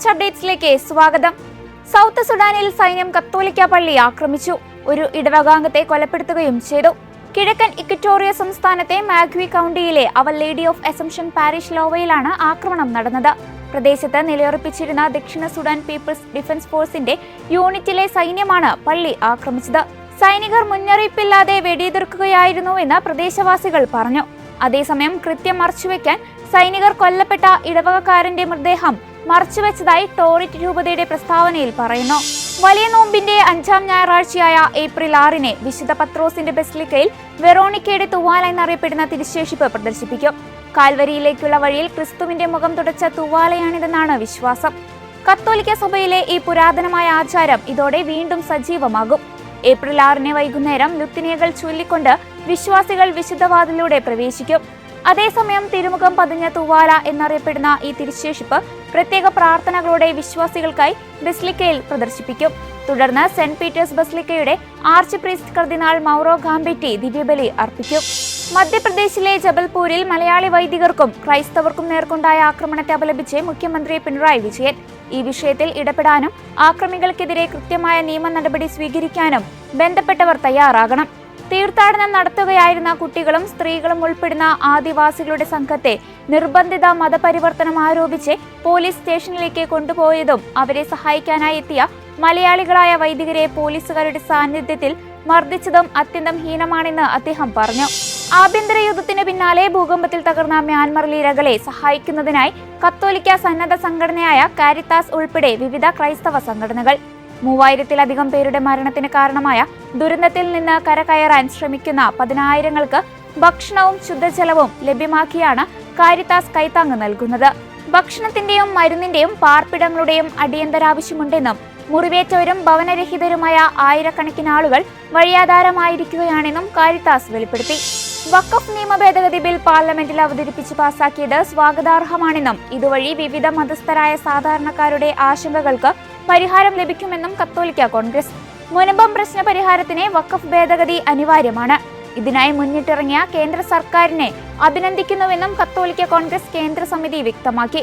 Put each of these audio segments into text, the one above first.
ചർച്ച അപ്ഡേറ്റ്സിലേക്ക് സ്വാഗതം. സൗത്ത് സുഡാനിൽ സൈന്യം കത്തോലിക്ക പള്ളി ആക്രമിച്ചു. ഒരു ഇടവകാംഗത്തെ കൊലപ്പെടുത്തുകയും ചെയ്തു. കിഴക്കൻ ഇക്വറ്റോറിയ സംസ്ഥാനത്തെ മാഗ്വി കൗണ്ടിയിലെ അവർ ലേഡി ഓഫ് അസംഷൻ പാരിഷ് ലോവയിലാണ് ആക്രമണം നടന്നത്. പ്രദേശത്ത് നിലയുറപ്പിച്ചിരുന്ന ദക്ഷിണ സുഡാൻ പീപ്പിൾസ് ഡിഫൻസ് ഫോഴ്സിന്റെ യൂണിറ്റിലെ സൈന്യമാണ് പള്ളി ആക്രമിച്ചത്. സൈനികർ മുന്നറിയിപ്പില്ലാതെ വെടിയുതിർക്കുകയായിരുന്നുവെന്ന് പ്രദേശവാസികൾ പറഞ്ഞു. അതേസമയം കൃത്യം മറച്ചുവെക്കാൻ സൈനികർ കൊല്ലപ്പെട്ട ഇടവകക്കാരന്റെ മൃതദേഹം മറച്ചുവെച്ചതായി ടോറിറ്റ് രൂപതയുടെ പ്രസ്താവനയിൽ പറയുന്നു. വലിയ നോമ്പിന്റെ 5ാം ഞായറാഴ്ചയായ ഏപ്രിൽ 6-ന് വിശുദ്ധ പത്രോസിന്റെ ബസിലിക്കയിൽ വെറോണിക്കയുടെ തൂവാല എന്നറിയപ്പെടുന്ന തിരുശേഷിപ്പ് പ്രദർശിപ്പിക്കും. കാൽവരിയിലേക്കുള്ള വഴിയിൽ ക്രിസ്തുവിന്റെ മുഖം തുടച്ച തൂവാലയാണിതെന്നാണ് വിശ്വാസം. കത്തോലിക്ക സഭയിലെ ഈ പുരാതനമായ ആചാരം ഇതോടെ വീണ്ടും സജീവമാകും. ഏപ്രിൽ 6-ന് വൈകുന്നേരം ലുത്തിനിയകൾ ചൊല്ലിക്കൊണ്ട് വിശ്വാസികൾ വിശുദ്ധവാതിലൂടെ പ്രവേശിക്കും. അതേസമയം തിരുമുഖം പതിഞ്ഞ തൂവാല എന്നറിയപ്പെടുന്ന ഈ തിരുശേഷിപ്പ് പ്രത്യേക പ്രാർത്ഥനകളോടെ വിശ്വാസികൾക്കായി ബസിലിക്കയിൽ പ്രദർശിപ്പിക്കും. തുടർന്ന് സെന്റ് പീറ്റേഴ്സ് ബസിലിക്കയുടെ ആർച്ച് പ്രീസ്റ്റ് കർദിനാൾ മൗറോ ഗാംബെറ്റി ദിവ്യബലി അർപ്പിക്കും. മധ്യപ്രദേശിലെ ജബൽപൂരിൽ മലയാളി വൈദികർക്കും ക്രൈസ്തവർക്കും നേർക്കുണ്ടായ ആക്രമണത്തെ അപലപിച്ച് മുഖ്യമന്ത്രി പിണറായി വിജയൻ. ഈ വിഷയത്തിൽ ഇടപെടാനും ആക്രമികൾക്കെതിരെ കൃത്യമായ നിയമ നടപടി സ്വീകരിക്കാനും ബന്ധപ്പെട്ടവർ തയ്യാറാകണം. തീർത്ഥാടനം നടത്തുകയായിരുന്ന കുട്ടികളും സ്ത്രീകളും ഉൾപ്പെടുന്ന ആദിവാസികളുടെ സംഘത്തെ നിർബന്ധിത മതപരിവർത്തനം ആരോപിച്ച് പോലീസ് സ്റ്റേഷനിലേക്ക് കൊണ്ടുപോയതും അവരെ സഹായിക്കാനായി എത്തിയ മലയാളികളായ വൈദികരെ പോലീസുകാരുടെ സാന്നിധ്യത്തിൽ മർദ്ദിച്ചതും അത്യന്തം ഹീനമാണെന്ന് അദ്ദേഹം പറഞ്ഞു. ആഭ്യന്തര യുദ്ധത്തിന് പിന്നാലെ ഭൂകമ്പത്തിൽ തകർന്ന മ്യാൻമറിലെ ഇരകളെ സഹായിക്കുന്നതിനായി കത്തോലിക്ക സന്നദ്ധ സംഘടനയായ കാരിത്താസ് ഉൾപ്പെടെ വിവിധ ക്രൈസ്തവ സംഘടനകൾ 3000-ലധികം പേരുടെ മരണത്തിന് കാരണമായ ദുരന്തത്തിൽ നിന്ന് കരകയറാൻ ശ്രമിക്കുന്ന 10,000-ങ്ങൾക്ക് ഭക്ഷണവും ശുദ്ധജലവും ലഭ്യമാക്കിയാണ് കാരിത്താസ് കൈത്താങ്ങ് നൽകുന്നത്. ഭക്ഷണത്തിന്റെയും മരുന്നിന്റെയും പാർപ്പിടങ്ങളുടെയും അടിയന്തരാവശ്യമുണ്ടെന്നും മുറിവേറ്റവരും ഭവനരഹിതരുമായ ആയിരക്കണക്കിന് ആളുകൾ വഴിയാധാരമായിരിക്കുകയാണെന്നും കാരിത്താസ് വെളിപ്പെടുത്തി. വഖഫ് നിയമ ഭേദഗതി ബിൽ പാർലമെന്റിൽ അവതരിപ്പിച്ച് പാസാക്കിയത് സ്വാഗതാർഹമാണെന്നും ഇതുവഴി വിവിധ മതസ്ഥരായ സാധാരണക്കാരുടെ ആശങ്കകൾക്ക് പരിഹാരം ലഭിക്കുമെന്നും കത്തോലിക്ക കോൺഗ്രസ്. മുനമ്പം പ്രശ്ന പരിഹാരത്തിന് വഖഫ് ഭേദഗതി അനിവാര്യമാണ്. ഇതിനായി മുന്നിട്ടിറങ്ങിയ കേന്ദ്ര സർക്കാരിനെ അഭിനന്ദിക്കുന്നുവെന്നും കത്തോലിക്ക കോൺഗ്രസ് കേന്ദ്ര സമിതി വ്യക്തമാക്കി.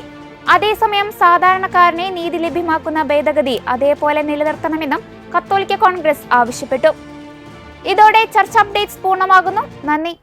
അതേസമയം സാധാരണക്കാരനെ നീതി ലഭ്യമാക്കുന്ന ഭേദഗതി അതേപോലെ നിലനിർത്തണമെന്നും കത്തോലിക്ക കോൺഗ്രസ് ആവശ്യപ്പെട്ടു. ഇതോടെ ചർച്ച അപ്ഡേറ്റ്സ് പൂർണ്ണമാകുന്നു. നന്ദി.